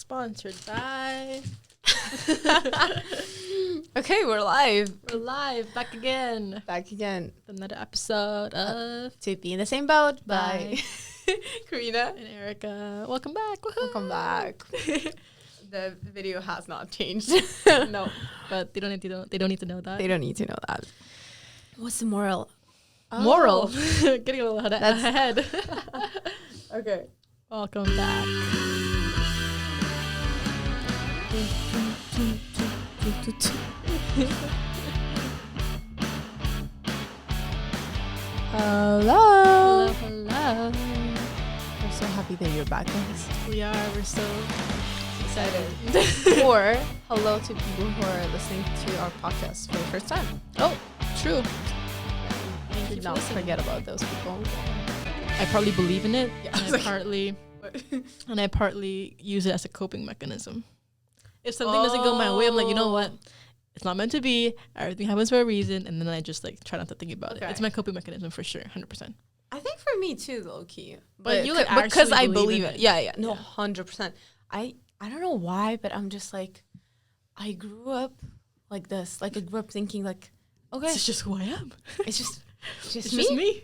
Sponsored by... Okay, we're live. We're live. Back again. Another Episode of... To Be in the Same Boat by Karina and Erica. Welcome back. Woohoo. Welcome back. The video has not changed. No, but they don't need to know. They don't need to know that. They don't need to know that. What's the moral? Moral. Getting a little ahead. Okay. Welcome back. Hello. Hello. We're so happy that you're back, guys. We are. We're so excited. Or hello to people who are listening to our podcast for the first time. Oh, true. We should not forget about those people. I partly believe in it, Yeah, and I partly use it as a coping mechanism. If something doesn't go my way, I'm like, you know what? It's not meant to be. Everything happens for a reason, and then I just like try not to think about it. It's my coping mechanism for sure, 100%. I think for me too, low key. But you like because I actually believe in it. Yeah. No, 100%. I don't know why, but I'm just like, I grew up like this. Like I grew up thinking like, okay, It's just who I am. it's just It's just me.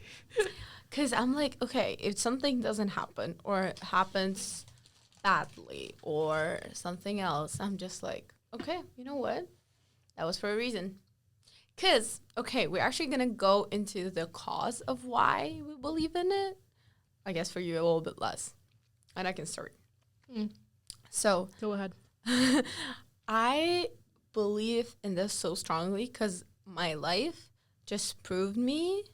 Because I'm like, okay, if something doesn't happen or it happens badly or something else, I'm just like, okay, you know what? That was for a reason. Because, okay, we're actually going to go into the cause of why we believe in it. I guess for you a little bit less. And I can start. So, Go ahead. I believe in this so strongly because my life just proved me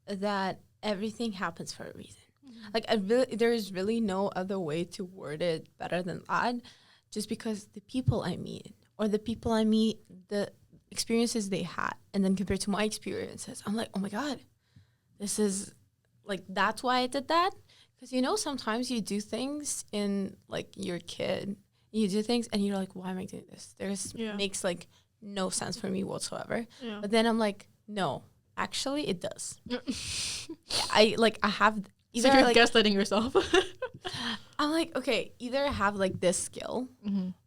that everything happens for a reason. Like, there is really no other way to word it better than that. Just because the people I meet, the experiences they had, and then compared to my experiences, I'm like, oh my God, this is, like, that's why I did that. Because, you know, sometimes you do things in, like, you're a kid. You do things, and you're like, why am I doing this? Makes, like, no sense for me whatsoever. Yeah. But then I'm like, no, actually, it does. I have... So you're like, gaslighting yourself. I'm like, okay, either I have, like, this skill,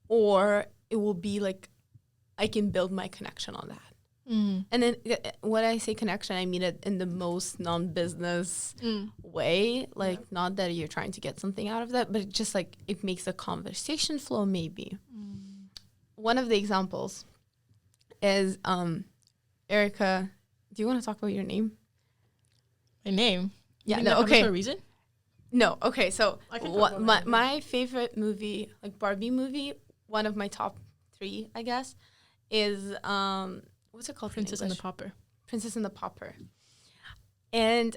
or it will be, like, I can build my connection on that. And then when I say connection, I mean it in the most non-business way. Like, not that you're trying to get something out of that, but just, like, it makes a conversation flow, maybe. One of the examples is, Erica, do you want to talk about your name? My name? Yeah, no, okay. For a reason? No, okay, so my favorite movie, like Barbie movie, one of my top 3, I guess, is, what's it called? Princess and the Pauper. Princess and the Pauper. And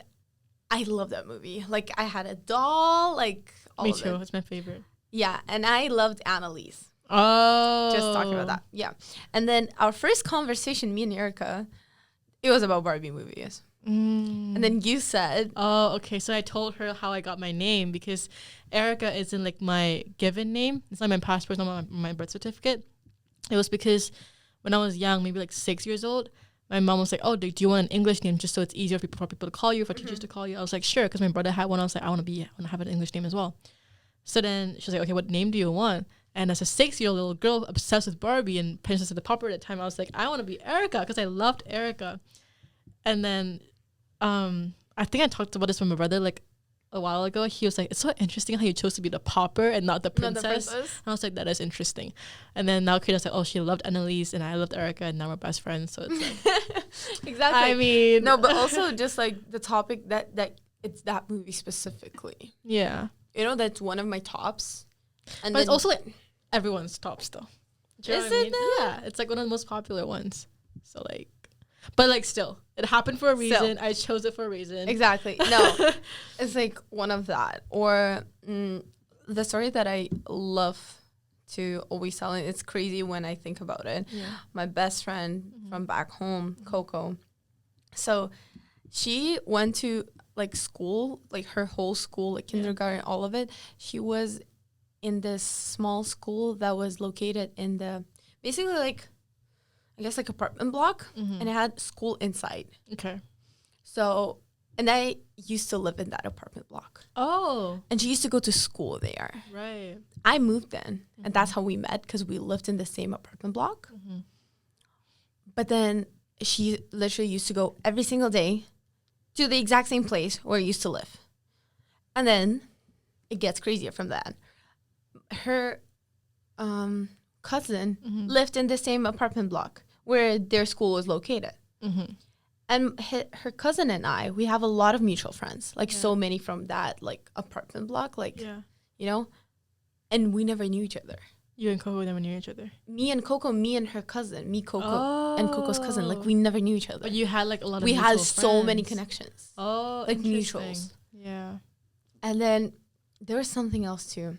I love that movie. Like, I had a doll, like, all Me of too, it. it's my favorite. Yeah, and I loved Annalise. Oh. Just talking about that, yeah. And then our first conversation, me and Erica, it was about Barbie movies. And then you said... Oh, okay. So I told her how I got my name because Erica isn't like my given name. It's not my passport, it's not my birth certificate. It was because when I was young, maybe like 6 years old, my mom was like, oh, do you want an English name just so it's easier for people to call you, for teachers to call you? I was like, sure, because my brother had one. I was like, I want to have an English name as well. So then she was like, okay, what name do you want? And as a 6-year-old little girl obsessed with Barbie and Princess and the Pauper at the time, I was like, I want to be Erica because I loved Erica. And then I think I talked about this with my brother like a while ago. He was like, it's so interesting how you chose to be the pauper and not the princess. And I was like, that is interesting. And then now Kira's like, oh, she loved Annalise and I loved Erica and now we're best friends. So it's like... Exactly. I mean... No, but also just like the topic that it's that movie specifically. Yeah. You know, that's one of my tops. And but it's also like everyone's tops though. Is it though? Yeah, it's like one of the most popular ones. So like... But like still, it happened for a reason. I chose it for a reason. Exactly. No, it's like one of that. Or the story that I love to always tell, and it's crazy when I think about it. Yeah. My best friend from back home, Coco. So she went to like school, like her whole school, like kindergarten, all of it. She was in this small school that was located in the, basically like, I guess like apartment block, and it had school inside. Okay. So And I used to live in that apartment block. Oh. And she used to go to school there. Right. I moved in, and that's how we met, because we lived in the same apartment block. Mm-hmm. But then she literally used to go every single day to the exact same place where I used to live. And then it gets crazier from that. Her cousin lived in the same apartment block where their school was located. Mm-hmm. And her cousin and I, we have a lot of mutual friends, like so many from that like apartment block, like, you know, and we never knew each other. You and Coco never knew each other? Me and Coco, me and her cousin, me, Coco, and Coco's cousin, like we never knew each other. But you had like a lot of we mutual had friends. so many connections. Oh, like mutuals. Yeah. And then there was something else too.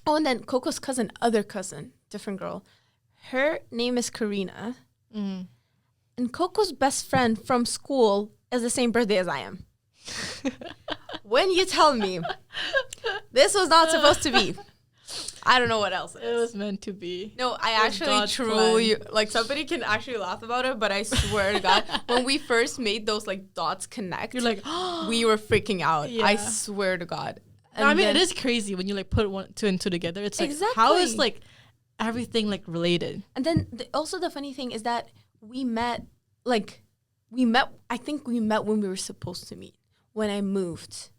Oh, and then Coco's cousin, other cousin, different girl. Her name is Karina. Mm. And Coco's best friend from school is the same birthday as I am. When you tell me this was not supposed to be, I don't know what else it was meant to be. No, I actually truly, like, somebody can actually laugh about it, but I swear to God, when we first made those, like, dots connect, you're like, we were freaking out. Yeah. I swear to God. And I mean, it is crazy when you, like, put two and two together. It's like, how is, like, everything, like, related? And then also the funny thing is that we met, I think we met when we were supposed to meet, when I moved.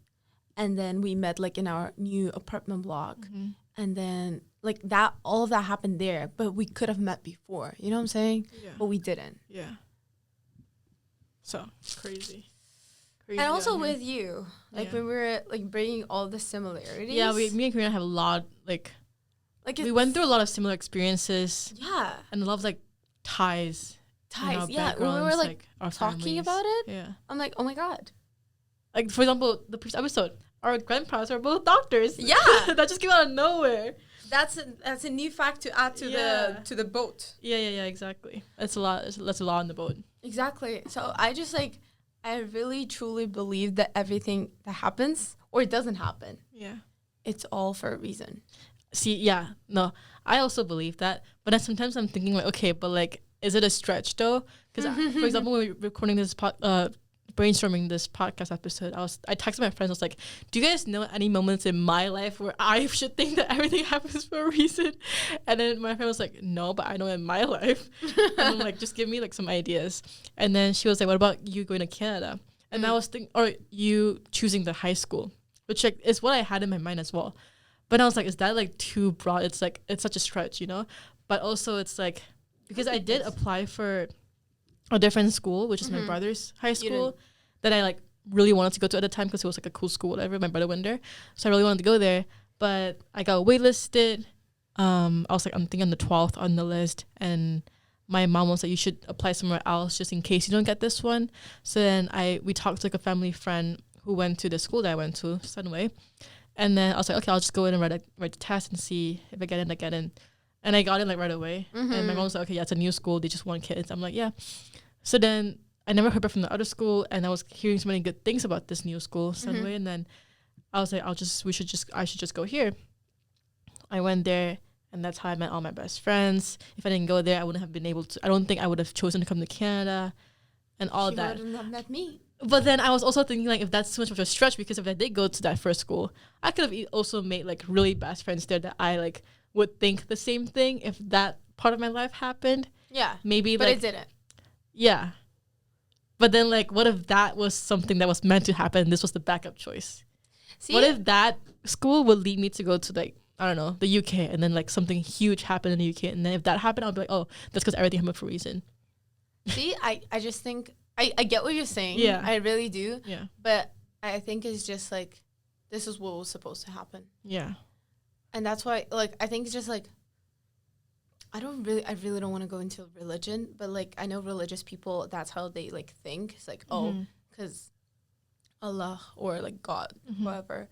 And then we met, like, in our new apartment block. Mm-hmm. And then, like, that, all of that happened there. But we could have met before. You know what I'm saying? Yeah. But we didn't. Yeah. So, crazy. And also with you. Like, when we were, like, bringing all the similarities. Yeah, me and Karina have a lot, like we went through a lot of similar experiences. Yeah. And a lot of, like, ties. Yeah. When we were, like our talking families. About it. Yeah. I'm like, oh, my God. Like, for example, the previous episode. Our grandparents are both doctors. Yeah. That just came out of nowhere. That's a new fact to add to the boat. Yeah, exactly. That's a lot on the boat. Exactly. So I just, like, I really truly believe that everything that happens or it doesn't happen. Yeah. It's all for a reason. See, yeah. No, I also believe that. But then sometimes I'm thinking, like, okay, but, like, is it a stretch, though? Because, for example, when we were recording this brainstorming this podcast episode, I texted my friends. I was like, do you guys know any moments in my life where I should think that everything happens for a reason? And then my friend was like, no, but I know in my life. And I'm like, just give me, like, some ideas. And then she was like, what about you going to Canada? And I was thinking, or you choosing the high school, which, like, is what I had in my mind as well. But I was like, is that, like, too broad? It's like, it's such a stretch, you know? But also it's like, because I did apply for a different school, which is my brother's high school, that I, like, really wanted to go to at the time because it was, like, a cool school, whatever. My brother went there. So I really wanted to go there. But I got waitlisted. I was, like, I'm thinking on the 12th on the list. And my mom was like, you should apply somewhere else just in case you don't get this one. So then we talked to, like, a family friend who went to the school that I went to, Sunway. And then I was like, okay, I'll just go in and write the test and see if I get in, I get in. And I got in, like, right away. And my mom was like, okay, yeah, it's a new school. They just want kids. I'm like, yeah. So then I never heard back from the other school, and I was hearing so many good things about this new school, Sunway. And then I was like, I should just go here. I went there, and that's how I met all my best friends. If I didn't go there, I wouldn't have been able to. I don't think I would have chosen to come to Canada, and all that. You wouldn't have met me. But then I was also thinking, like, if that's too much of a stretch, because if I did go to that first school, I could have also made, like, really best friends there that I, like, would think the same thing if that part of my life happened. Yeah. Maybe, but like, it didn't. Yeah. But then, like, what if that was something that was meant to happen and this was the backup choice? See, what if that school would lead me to go to, like, I don't know, the UK, and then, like, something huge happened in the UK, and then if that happened, I'll be like, oh, that's because everything happened for a reason. See, I just think, I get what you're saying. Yeah. I really do. Yeah. But I think it's just, like, this is what was supposed to happen. Yeah. And that's why, like, I think it's just, like, I really don't want to go into religion, but, like, I know religious people, that's how they, like, think. It's like, oh, because Allah or, like, God, whoever,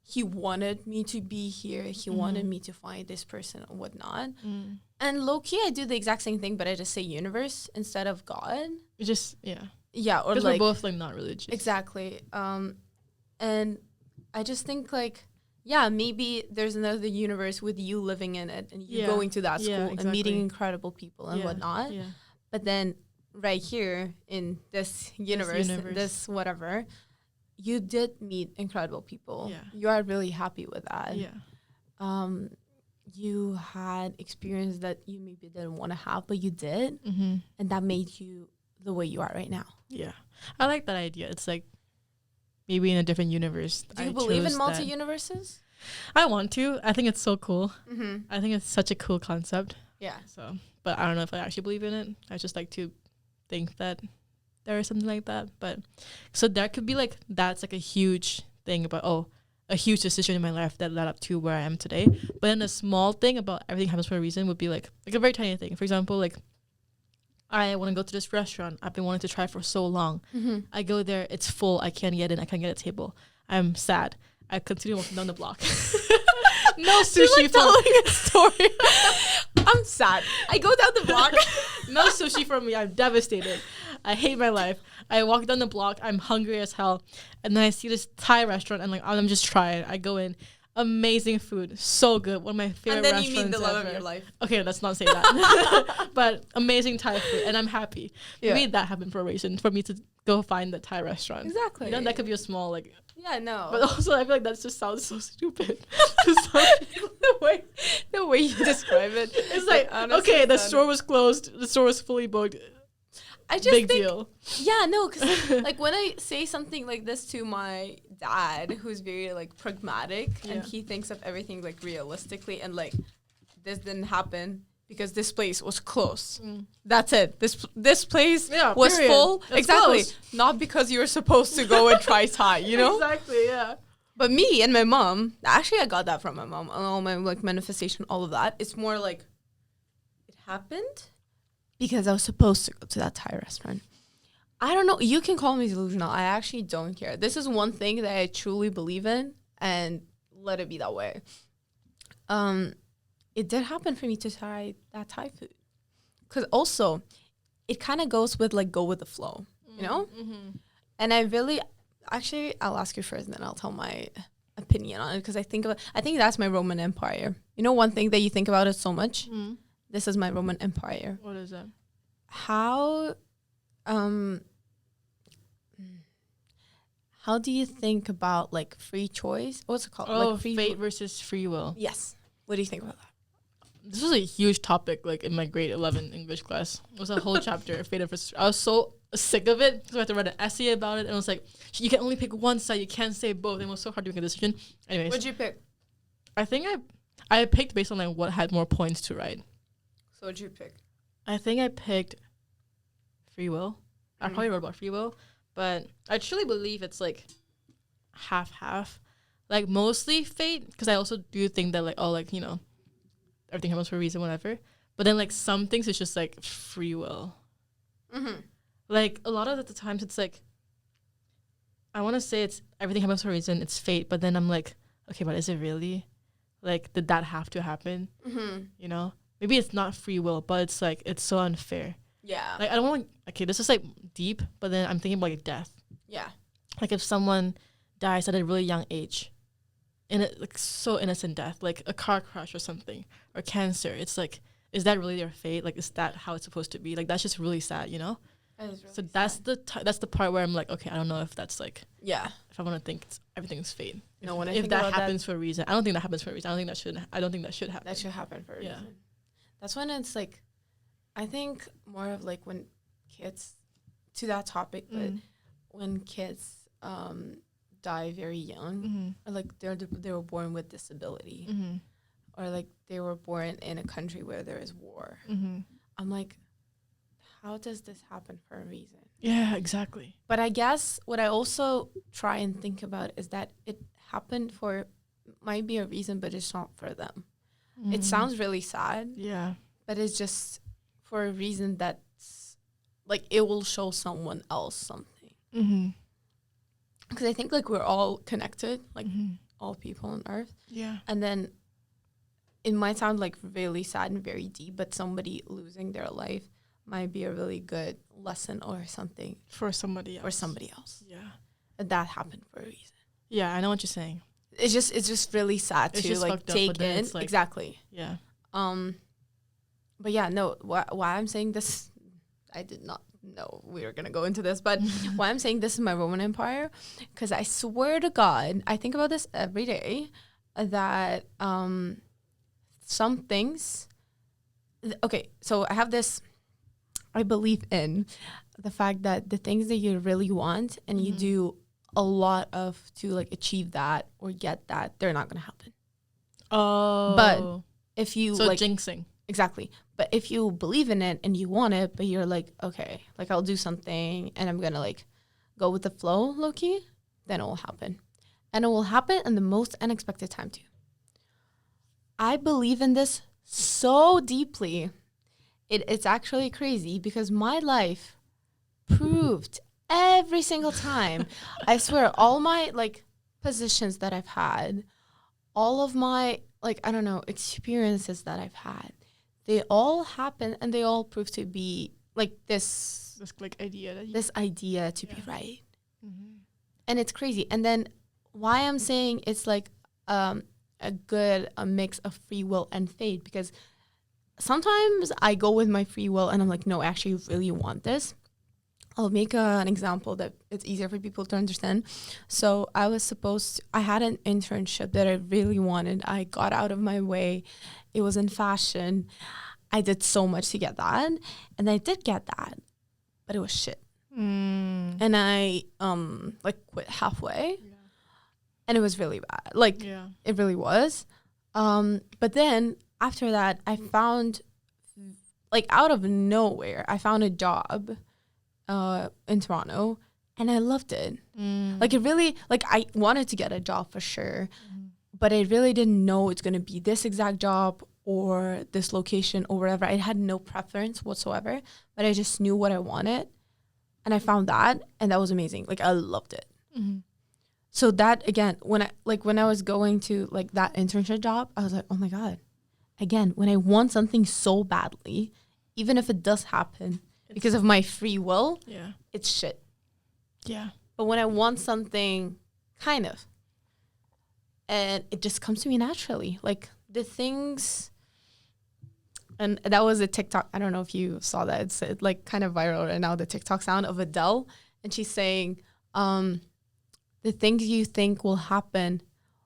he wanted me to be here. He wanted me to find this person and whatnot. And low-key, I do the exact same thing, but I just say universe instead of God. It just, yeah. Yeah, or, because like, we're both, like, not religious. Exactly. And I just think, like, yeah, maybe there's another universe with you living in it and you going to that school and meeting incredible people and whatnot. Yeah. But then right here in this universe, this whatever, you did meet incredible people. Yeah. You are really happy with that. Yeah. You had experience that you maybe didn't want to have, but you did. Mm-hmm. And that made you the way you are right now. Yeah. I like that idea. It's like maybe in a different universe. Do you believe in multi-universes? I want to. I think it's so cool. Mm-hmm. I think it's such a cool concept. Yeah. So, but I don't know if I actually believe in it. I just like to think that there is something like that. But so there could be like, that's like a huge thing about, a huge decision in my life that led up to where I am today. But then a small thing about everything happens for a reason would be like a very tiny thing. For example, like I want to go to this restaurant I've been wanting to try for so long. Mm-hmm. I go there, it's full. I can't get in. I can't get a table. I'm sad. I continue walking down the block. No sushi. Like telling a story. I'm sad. I go down the block. No sushi for me. I'm devastated. I hate my life. I walk down the block. I'm hungry as hell. And then I see this Thai restaurant. And like, I'm just trying. I go in. Amazing food. So good. One of my favorite restaurants ever. And then you meet the love of your life. Okay, let's not say that. But amazing Thai food. And I'm happy. Yeah. Maybe that happened for a reason. For me to go find the Thai restaurant. Exactly. You know, that could be a small, like... Yeah, no. But also, I feel like that just sounds so stupid. the way you describe it. It's like, okay, the store was closed. The store was fully booked. I just Big deal. Yeah, no, because like when I say something like this to my dad, who's very like pragmatic, and he thinks of everything like realistically, and like this didn't happen because this place was closed. That's it. This place was full. It's exactly. closed. Not because you were supposed to go and try Thai, you know? Exactly, yeah. But me and my mom, actually I got that from my mom, all my like manifestation, all of that. It's more like it happened because I was supposed to go to that Thai restaurant. I don't know. You can call me delusional. I actually don't care. This is one thing that I truly believe in, and let it be that way. It did happen for me to try that Thai food. Because also, it kind of goes with, like, go with the flow, you know? Mm-hmm. And I really... Actually, I'll ask you first, and then I'll tell my opinion on it. Because I think that's my Roman Empire. You know one thing that you think about it so much? Mm. This is my Roman Empire. What is that? How do you think about, like, free choice? What's it called? Oh, like fate versus free will. Yes. What do you think about that? This was a huge topic, like, in my grade 11 English class. It was a whole chapter, fate versus... I was so sick of it, so I had to write an essay about it, and it was like, you can only pick one side, you can't say both, and it was so hard to make a decision. Anyways. What'd you pick? I think I picked based on, like, what had more points to write. So what'd you pick? I think I picked free will. I probably wrote about free will, but I truly believe it's, like, half-half. Like, mostly fate, because I also do think that, like, oh, like, you know, everything happens for a reason, whatever. But then, like, some things it's just, like, free will. Mm-hmm. Like, a lot of the times it's, like, I want to say it's everything happens for a reason, it's fate. But then I'm like, okay, but is it really? Like, did that have to happen? Mm-hmm. You know? Maybe it's not free will, but it's, like, it's so unfair. Yeah. Like, I don't want, okay, this is, like, deep, but then I'm thinking about, like, death. Yeah. Like, if someone dies at a really young age, and it, like, so innocent death, like a car crash or something, or cancer, it's like, is that really their fate? Like, is that how it's supposed to be? Like, that's just really sad, you know? That is really so sad. That's the part where I'm like, okay, I don't know if that's like, yeah, if I want to think everything's fate. No, when if that happens for a reason, I don't think that happens for a reason. I don't think that should happen. That should happen for a reason. That's when it's like, I think more of like when kids, to that topic, but when kids die very young, or like they were born with disability, or like they were born in a country where there is war. I'm like, how does this happen for a reason? Yeah, exactly. But I guess what I also try and think about is that it happened for, might be a reason, but it's not for them. It sounds really sad. Yeah. But it's just for a reason that's, like, it will show someone else something. Because I think, like, we're all connected, like, all people on Earth. Yeah. And then it might sound, like, really sad and very deep, but somebody losing their life might be a really good lesson or something. For somebody else. Yeah. And that happened for a reason. Yeah, I know what you're saying. It's just really sad to, like, take in. Like, exactly. Yeah. But yeah, no, why I'm saying this, I did not no, we are gonna go into this, but why I'm saying this is my Roman Empire, because I swear to God, I think about this every day, that some things. Okay, so I have this. I believe in the fact that the things that you really want and you do a lot of to like achieve that or get that, they're not gonna happen. Oh, but if you so like jinxing. Exactly. But if you believe in it and you want it, but you're like, okay, like I'll do something and I'm gonna like go with the flow, low-key, then it will happen. And it will happen in the most unexpected time too. I believe in this so deeply. It's actually crazy because my life proved every single time. I swear, all my like positions that I've had, all of my like, I don't know, experiences that I've had, they all happen and they all prove to be like this like idea that this idea to be right. Mm-hmm. And it's crazy. And then why I'm saying it's like a mix of free will and fate, because sometimes I go with my free will and I'm like, no, I actually really want this. I'll make an example that it's easier for people to understand. So I had an internship that I really wanted. I got out of my way. It was in fashion. I did so much to get that. And I did get that, but it was shit. And I like quit halfway. Yeah. And it was really bad. Like it really was. But then after that, I found like out of nowhere, I found a job in Toronto, and I loved it. Like it really, like I wanted to get a job for sure, but I really didn't know it's going to be this exact job or this location or whatever. I had no preference whatsoever, but I just knew what I wanted, and I found that, and that was amazing. Like I loved it. So that again, when I was going to like that internship job, I was like, oh my God, again, when I want something so badly, even if it does happen, because of my free will, it's shit. Yeah. But when I want something, kind of, and it just comes to me naturally. Like the things, and that was a TikTok. I don't know if you saw that. It's like kind of viral right now, the TikTok sound of Adele. And she's saying, the things you think will happen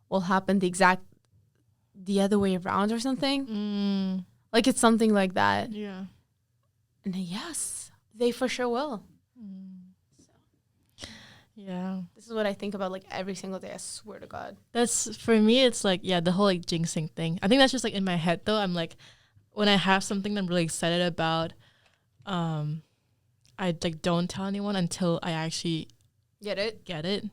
the other way around or something. Like it's something like that. Yeah. And yes, they for sure will. So, yeah. This is what I think about like every single day. I swear to God. That's for me. It's like, the whole like jinxing thing. I think that's just like in my head though. I'm like, when I have something that I'm really excited about, I like don't tell anyone until I actually get it.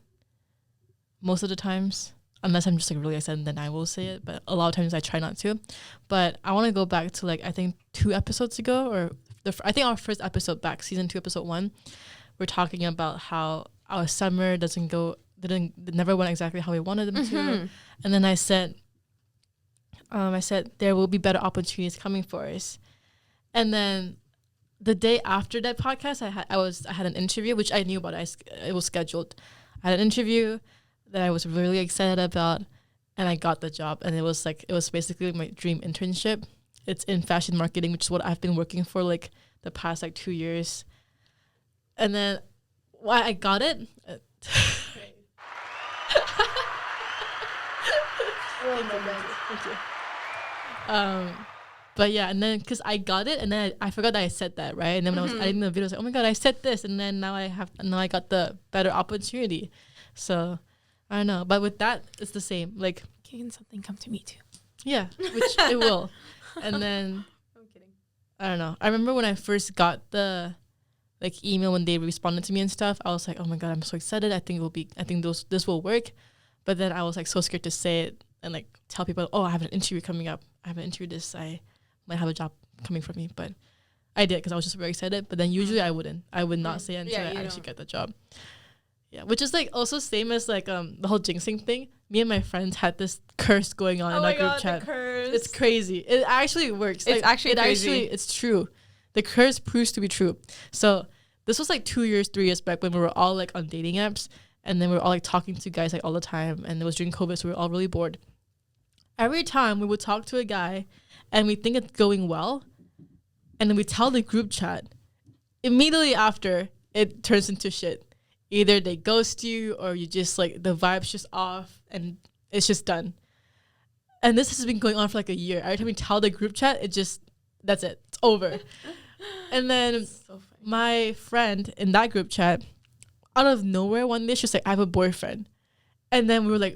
Most of the times, unless I'm just like really excited, then I will say it. But a lot of times I try not to. But I want to go back to like, I think 2 episodes ago, or I think our first episode back, season 2, episode 1, we're talking about how our summer never went exactly how we wanted them to. And then I said there will be better opportunities coming for us. And then the day after that podcast, I had an interview, which I knew about. It was scheduled. I had an interview that I was really excited about, and I got the job. And it was basically my dream internship. It's in fashion marketing, which is what I've been working for like the past like 2 years. And then why I got it. Thank you. But yeah, and then because I got it, and then I forgot that I said that, right? And then when I was editing the video, I was like, oh my God, I said this, and then now I got the better opportunity. So I don't know, but with that, it's the same. Like, can something come to me too? Yeah, which it will. And then I'm kidding. I don't know. I remember when I first got the like email when they responded to me and stuff. I was like, oh my God, I'm so excited. I think this will work. But then I was like so scared to say it and like tell people, oh, I have an interview coming up. I have an interview this. I might have a job coming for me. But I did because I was just very excited. But then usually I wouldn't. I would not say it until I actually get the job. Yeah, which is like also same as like the whole jinxing thing. Me and my friends had this curse going on in our group chat. The curse. It's crazy. It actually works. It's actually crazy. It's true. The curse proves to be true. So this was like 3 years back when we were all like on dating apps, and then we were all like talking to guys like all the time, and it was during COVID, so we were all really bored. Every time we would talk to a guy and we think it's going well, and then we tell the group chat, immediately after, it turns into shit. Either they ghost you or you just like the vibe's just off and it's just done. And this has been going on for like a year. Every time we tell the group chat, that's it. It's over. And then my friend in that group chat, out of nowhere one day, she's like, I have a boyfriend. And then we were like,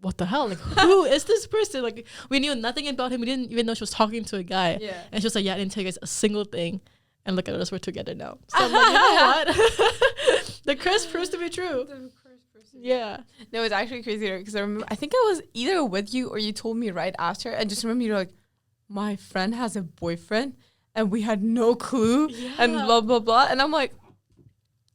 what the hell? Like, who is this person? Like, we knew nothing about him. We didn't even know she was talking to a guy. Yeah. And she was like, yeah, I didn't tell you guys a single thing. And look at us, we're together now. So I'm like, you know what? The curse proves to be true. Yeah. No, it's actually crazy because I think I was either with you or you told me right after. And just remember you're like, my friend has a boyfriend and we had no clue and blah, blah, blah. And I'm like,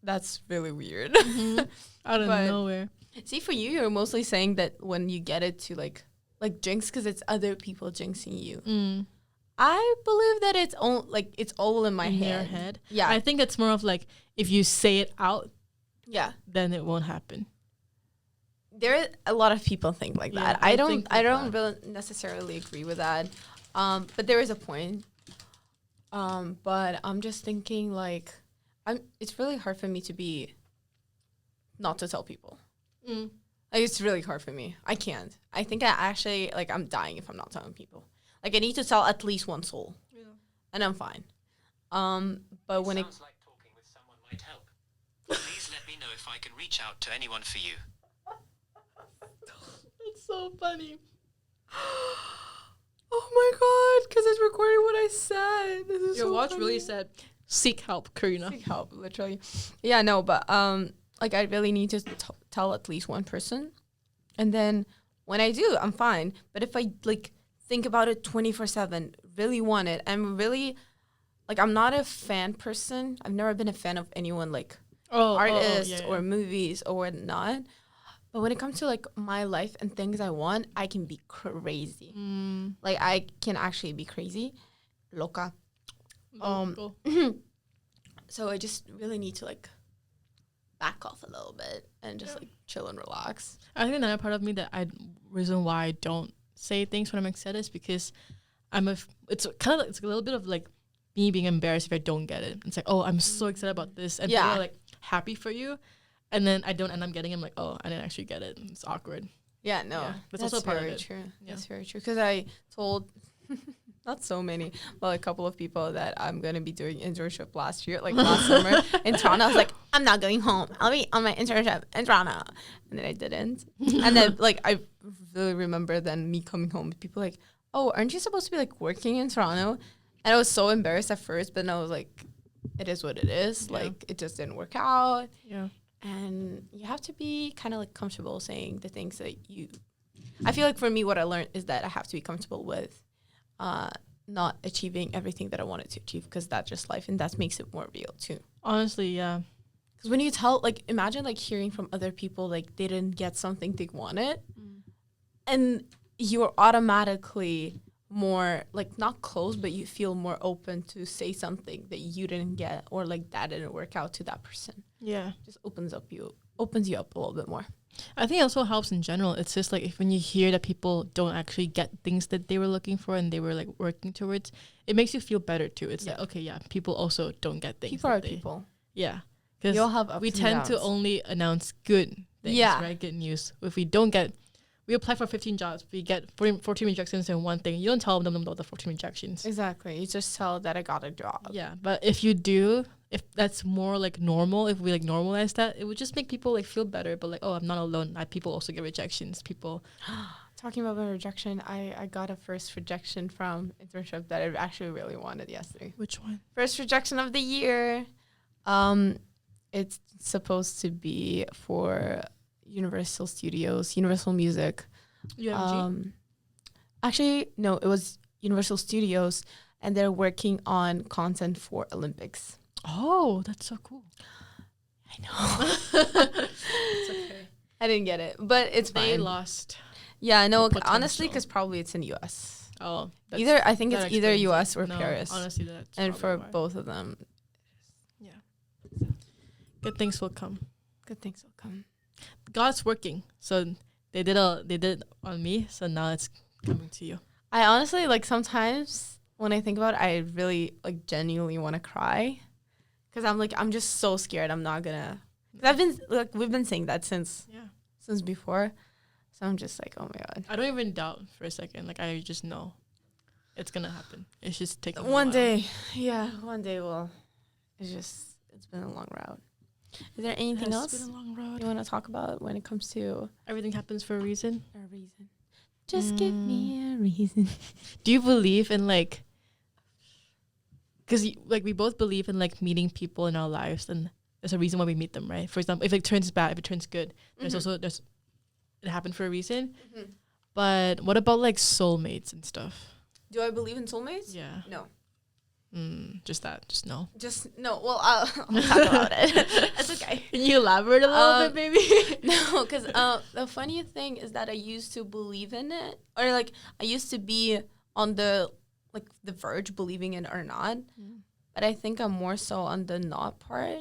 that's really weird. Mm-hmm. Out of nowhere. See, for you, you're mostly saying that when you get it to like jinx because it's other people jinxing you. I believe that it's all in my head. Yeah. I think it's more of like if you say it out, then it won't happen. There a lot of people think like that. I don't really necessarily agree with that. But there is a point. But I'm just thinking like it's really hard for me to be not to tell people. Like it's really hard for me. I can't. I think I actually like I'm dying if I'm not telling people. Like I need to tell at least one soul. Yeah. And I'm fine. But when sounds like talking with someone might help. Please let me know if I can reach out to anyone for you. That's so funny. Oh my god, because it's recording what I said. This is Your so watch funny. really said, seek help, Karina. Seek help, literally. Yeah, no, but like I really need to tell at least one person. And then when I do, I'm fine. But if I like think about it 24/7, really want it, I'm really like I'm not a fan person. I've never been a fan of anyone like artists or movies or whatnot. But when it comes to like my life and things I want, I can be crazy. Like I can actually be crazy. Loca. So I just really need to like back off a little bit and just like chill and relax. I think another part of me reason why I don't say things when I'm excited is because it's kind of like, it's a little bit of like me being embarrassed if I don't get it. It's like, oh, I'm so excited about this. And people are like happy for you. And then I don't end up getting it. I'm like, oh, I didn't actually get it. It's awkward. Yeah, no. Yeah, that's also part of very it. true. Yeah. That's very true. Because I told, not so many, but a couple of people that I'm going to be doing internship last summer in Toronto. I was like, I'm not going home. I'll be on my internship in Toronto. And then I didn't. And then like I really remember then me coming home with people like, oh, aren't you supposed to be like working in Toronto? And I was so embarrassed at first, but then I was like, it is what it is. Yeah. Like it just didn't work out. Yeah. And you have to be kind of like comfortable saying the things that I feel like for me, what I learned is that I have to be comfortable with not achieving everything that I wanted to achieve because that's just life and that makes it more real too. Honestly, yeah. Because when you imagine like hearing from other people like they didn't get something they wanted and you're automatically more like not close, but you feel more open to say something that you didn't get or like that didn't work out to that person. Yeah. Just opens you up a little bit more. I think it also helps in general. It's just like when you hear that people don't actually get things that they were looking for and they were like working towards, it makes you feel better too. It's like, okay, yeah, people also don't get things. People are people. Yeah. Because we tend to only announce good things, right? Good news. If we don't get, we apply for 15 jobs, we get 14 rejections in one thing. You don't tell them about the 14 rejections. Exactly. You just tell that I got a job. Yeah. But if you do, if that's more like normal, if we like normalize that, it would just make people like feel better. But like, oh, I'm not alone. People also get rejections. People. Talking about my rejection, I got a first rejection from internship that I actually really wanted yesterday. Which one? First rejection of the year. It's supposed to be for Universal Studios, Universal Music. UMG? Actually, no, it was Universal Studios, and they're working on content for Olympics. Oh, that's so cool. I know. It's okay. I didn't get it, but it's fine. They lost. Yeah, I know. Honestly, because probably it's in U.S. Oh. I think it's either U.S. or Paris. Honestly, that's and for why. both of them. Yeah. Good things will come. Good things will come. God's working. So they did it on me, so now it's coming to you. I honestly, like, sometimes when I think about it, I really, like, genuinely want to cry. Because I'm just so scared. I'm not gonna. Cause we've been saying that since before. So I'm just like, oh my God. I don't even doubt for a second. Like, I just know it's gonna happen. It's just taking one day. Yeah, one day will. It's been a long route. Is there anything else It's been a long road. you want to talk about when it comes to Everything happens for a reason. a reason? Just give me a reason. Do you believe in like? Because like we both believe in like meeting people in our lives, and there's a reason why we meet them, right? For example, if it turns bad, if it turns good, there's it happened for a reason. Mm-hmm. But what about like soulmates and stuff? Do I believe in soulmates? Yeah. No. Just no. Just no. Well, I'll talk about it. It's okay. Can you elaborate a little bit, maybe? No, because the funny thing is that I used to believe in it, or like I used to be on the verge believing it or not. But I think I'm more so on the not part,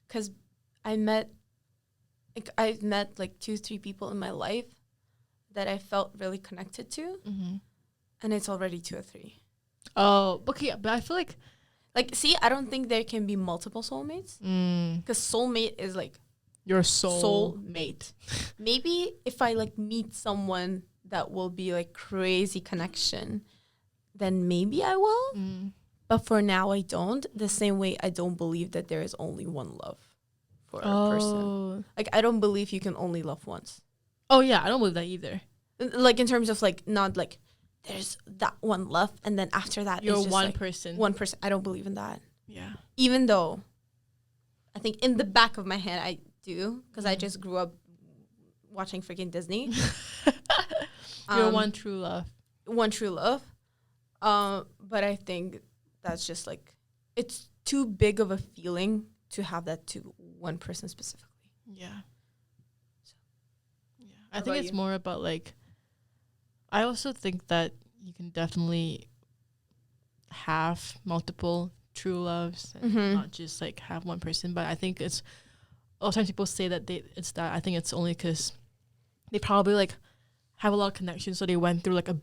because I've met like 2-3 people in my life that I felt really connected to, and it's already 2 or 3. Oh, okay, but I feel like see, I don't think there can be multiple soulmates, because soulmate is like your soulmate. Maybe if I like meet someone that will be like crazy connection, then maybe I will. But for now, I don't. The same way I don't believe that there is only one love for a person. Like, I don't believe you can only love once. Oh, yeah, I don't believe that either. Like, in terms of, like, not, like, there's that one love, and then after that, you're it's just, one like, person. One person. I don't believe in that. Yeah. Even though I think in the back of my head, I do, because I just grew up watching freaking Disney. You're one true love. One true love. But I think that's just like, it's too big of a feeling to have that to one person specifically. Yeah. Yeah. I think it's more about like, I also think that you can definitely have multiple true loves and not just like have one person. But I think it's, a lot of times people say that I think it's only because they probably like have a lot of connections, so they went through like a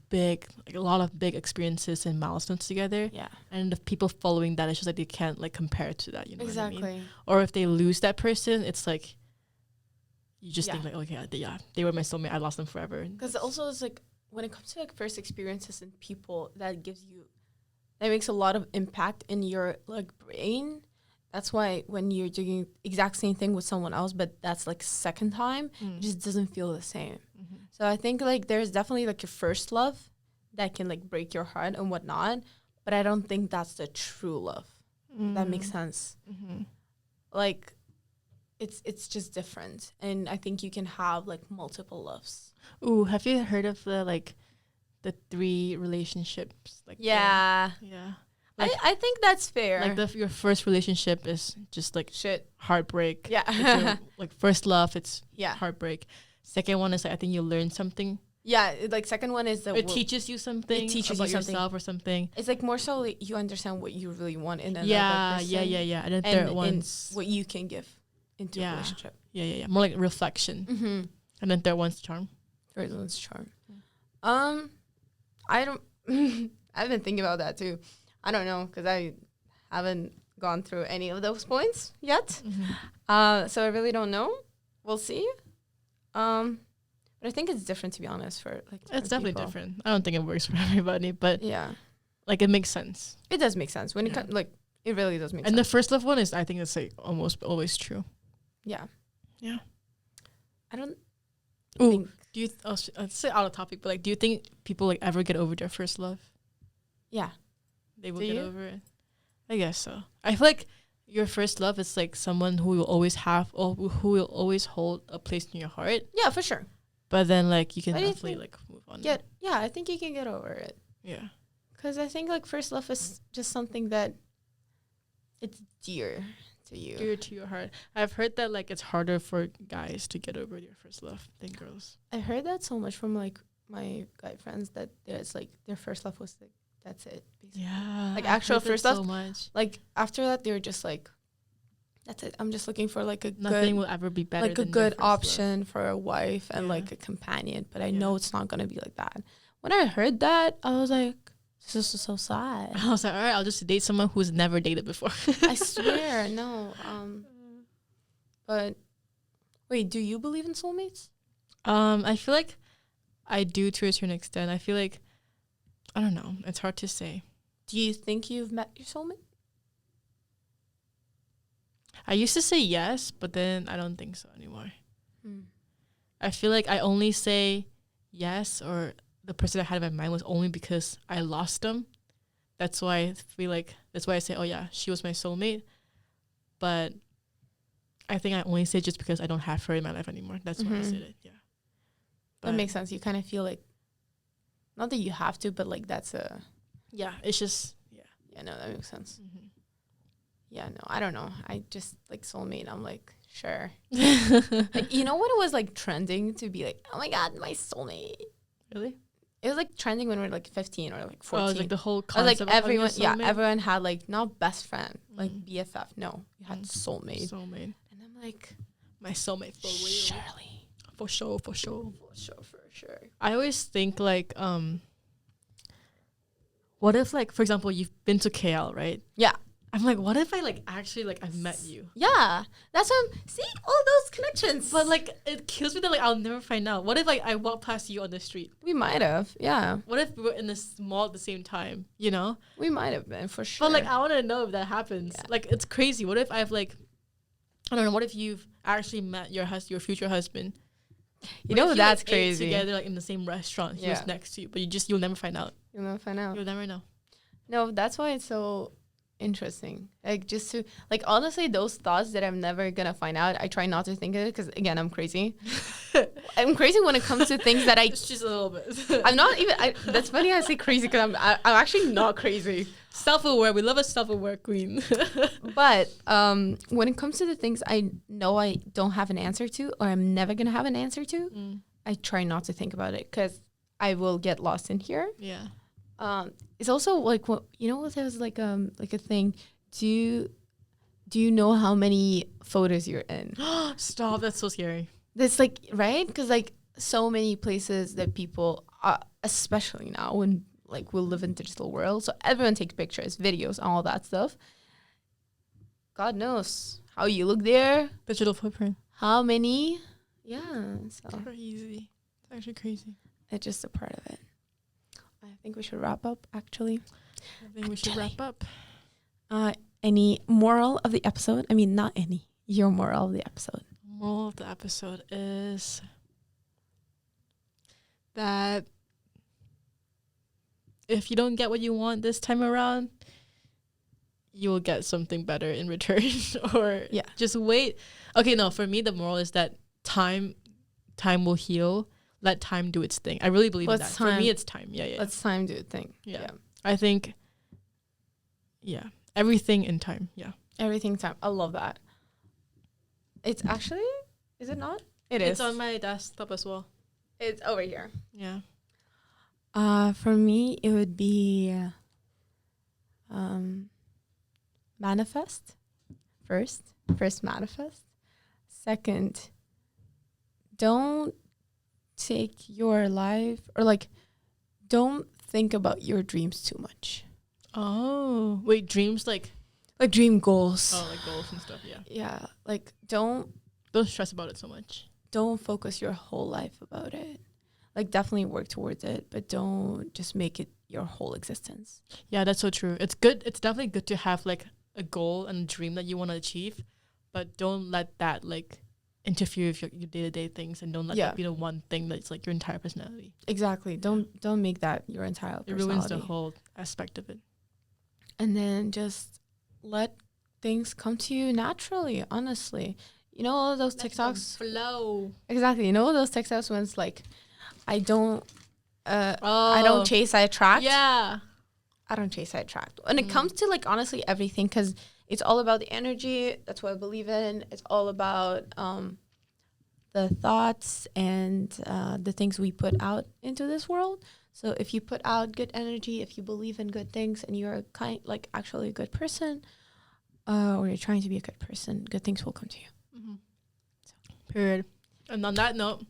lot of big experiences and milestones together. Yeah. And the people following that, it's just like they can't like compare to that, you know Exactly. what I mean? Or if they lose that person, it's like you just think like, okay, they were my soulmate, I lost them forever. Because also it's like when it comes to like first experiences and people, that makes a lot of impact in your like brain. That's why when you're doing exact same thing with someone else, but that's like second time, it just doesn't feel the same. So I think like there's definitely like your first love that can like break your heart and whatnot, but I don't think that's the true love. That makes sense. Like it's just different, and I think you can have like multiple loves. Ooh, have you heard of the 3 relationships? Like yeah. Like, I think that's fair. Like your first relationship is just like heartbreak. Yeah. Like first love, it's Yeah. heartbreak. Second one is like I think you learn something. Yeah, like second one is It teaches you something. It teaches about you something. yourself or something. It's like more so like you understand what you really want in another person. Yeah. And then third one's what you can give into a relationship. Yeah. More like reflection. And then third one's charm. Third one's charm. I don't. I've been thinking about that too. I don't know because I haven't gone through any of those points yet. So I really don't know. We'll see. But I think it's different, to be honest, for like it's definitely people. different. I don't think it works for everybody, but yeah, like it makes sense. It does make sense when it comes. Like it really does make sense. And the first love one is, I think, it's like almost always true. Yeah. I don't. Ooh, do you? Let's say out of topic, but like, do you think people like ever get over their first love? Yeah, they will get over it. I guess so. I feel like your first love is like someone who will always have, or who will always hold a place in your heart. Yeah, for sure. But then like you can definitely like move on. Yeah, I think you can get over it. Yeah. Because I think like first love is just something that it's dear to you. Dear to your heart. I've heard that like it's harder for guys to get over their first love than girls. I heard that so much from like my guy friends that it's like their first love was like that's it. Basically. Yeah. Like actual first love. So much. Like after that they were just like, that's it. I'm just looking for like nothing will ever be better. Like a good option for a wife and like a companion. But I know it's not gonna be like that. When I heard that, I was like, This is so sad. I was like, all right, I'll just date someone who's never dated before. I swear, no. But wait, do you believe in soulmates? I feel like I do to a certain extent. I feel like, I don't know. It's hard to say. Do you think you've met your soulmate? I used to say yes, but then I don't think so anymore. Hmm. I feel like I only say yes, or the person I had in my mind was only because I lost them. That's why I feel like, that's why I say, oh yeah, she was my soulmate. But I think I only say just because I don't have her in my life anymore. That's why I said it, yeah. That makes sense. You kind of feel like, not that you have to, but like that's a... Yeah, it's just, yeah. Yeah, no, that makes sense. Yeah, no, I don't know. I just like soulmate. I'm like, sure. Like, you know when it was like trending to be like, oh my God, my soulmate. Really? It was like trending when we were like 15 or like 14. Oh, it was like the whole I was concept like of having a everyone, yeah, soulmate? everyone had like not best friend, like BFF. No, you had soulmate. Soulmate. And I'm like, My soulmate for real. surely. For sure, for sure. For sure. I always think like, what if like, for example, you've been to KL, right? Yeah. I'm like, what if I like actually like I've met you? Yeah. That's what I'm, see all those connections. But like it kills me that like I'll never find out. What if like I walk past you on the street? we might have. Yeah. What if we were in this mall at the same time? You know? We might have been for sure. But like I want to know if that happens. Yeah. Like it's crazy. What if I've like, I don't know. What if you've actually met your your future husband? you What know if you, that's like, ate crazy. together like in the same restaurant. He was Yeah. next to you, but you'll never find out. You'll never find out. You'll never know. No, that's why it's so interesting. Like just to like honestly, those thoughts that I'm never gonna find out, I try not to think of it because again, I'm crazy. I'm crazy when it comes to things that I. Just a little bit. I'm not even. That's funny. I say crazy because I'm actually not crazy. Self-aware. We love a self-aware queen. But when it comes to the things I know I don't have an answer to, or I'm never gonna have an answer to, I try not to think about it because I will get lost in here. Yeah. It's also like what you know. There's like a thing. Do you know how many photos you're in? Stop. That's so scary. That's like right because like so many places that people, especially now when like we live in digital world, so everyone takes pictures, videos, all that stuff. God knows how you look there. Digital footprint. How many? Yeah. So Crazy. It's actually crazy. it's just a part of it. I think we should wrap up. Actually, I think we should wrap up. any moral of the episode? I mean, not any. Your moral of the episode. Moral of the episode is that if you don't get what you want this time around, you will get something better in return. Or Yeah. just wait. Okay, no, for me the moral is that time will heal. Let time do its thing. I really believe in What's that. For time? me it's time. Yeah. Let's time do a thing. Yeah. I think everything in time. Yeah. Everything time. I love that. It's actually, is it not? It is. It's on my desktop as well. It's over here. Yeah. For me, it would be manifest. First manifest. Second, don't take your life or like don't think about your dreams too much. Oh, wait, dreams like Dream goals. like goals and stuff. Yeah. Yeah, like don't Stress about it so much. focus your whole life about it. Like definitely work towards it, but don't just make it your whole existence. Yeah, that's so true. It's good. It's definitely good to have like a goal and a dream that you want to achieve, but don't let that like interfere with your day-to-day things, and don't let that be the one thing that's like your entire personality. Exactly. Don't make that your entire personality. It ruins the whole aspect of it. And then just let things come to you naturally, honestly. You know all of those TikToks? Flow. Exactly. You know all those TikToks when it's like, I don't chase, I attract? Yeah. I don't chase, I attract. When it comes to like honestly everything, because it's all about the energy. That's what I believe in. It's all about the thoughts and the things we put out into this world. So if you put out good energy, if you believe in good things, and you're actually a good person, or you're trying to be a good person, good things will come to you. Period. And on that note,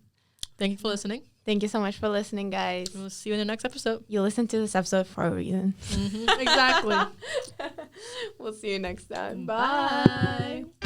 thank you for listening. Thank you so much for listening, guys. We'll see you in the next episode. You listen to this episode for a reason. Exactly. We'll see you next time. Bye. Bye.